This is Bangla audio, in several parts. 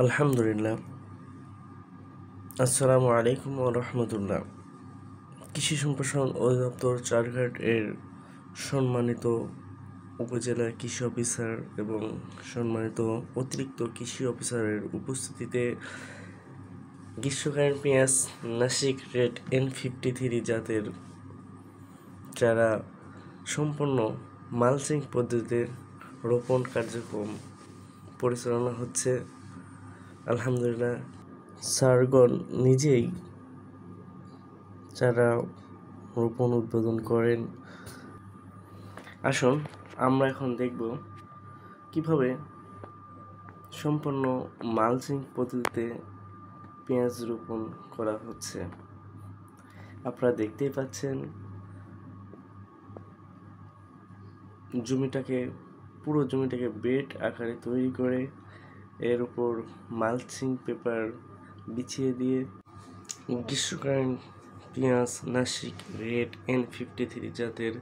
আলহামদুলিল্লাহ। আসসালামু আলাইকুম ওয়া রাহমাতুল্লাহ। কৃষি সম্প্রসারণ অধিদপ্তর চারঘাট এর সম্মানিত উপজেলা কৃষি অফিসার এবং সম্মানিত অতিরিক্ত কৃষি অফিসারের উপস্থিতিতে গ্রীষ্মকালীন পেঁয়াজ নাসিক রেড N53 জাতের চারা সম্পন্ন মালচিং পদ্ধতিতে রোপণ কার্যক্রম পরিচালনা হচ্ছে। আলহামদুলিল্লাহ, স্যারগণ নিজেই চারা রোপণ উদ্বোধন করেন। আসুন আমরা এখন দেখব কিভাবে সম্পূর্ণ মালচিং পদ্ধতিতে পেঁয়াজ রোপণ করা হচ্ছে। আপনারা দেখতেই পাচ্ছেন পুরো জমিটাকে বেড আকারে তৈরি করে এর উপর মালচিং পেপার বিছিয়ে দিয়ে গ্রীষ্মকালীন পেঁয়াজ নাসিক রেড N53 জাতের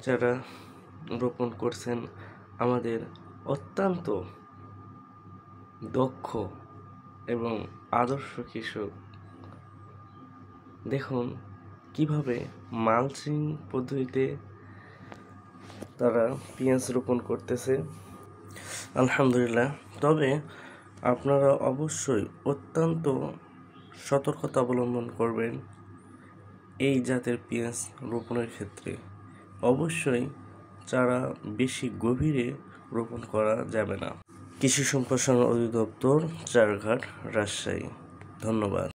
চারা রোপণ করছেন আমাদের অত্যন্ত দক্ষ এবং আদর্শ কৃষক। দেখুন কিভাবে মালচিং পদ্ধতিতে তারা পেঁয়াজ রোপণ করতেছে। আলহামদুলিল্লাহ, তবে আপনারা অবশ্যই অত্যন্ত সতর্কতা অবলম্বন করবেন এই জাতের পেঁয়াজ রোপণের ক্ষেত্রে। অবশ্যই চারা বেশি গভীরে রোপণ করা যাবে না। কৃষি সম্প্রসারণ অধিদপ্তর, চারঘাট, রাজশাহী। ধন্যবাদ।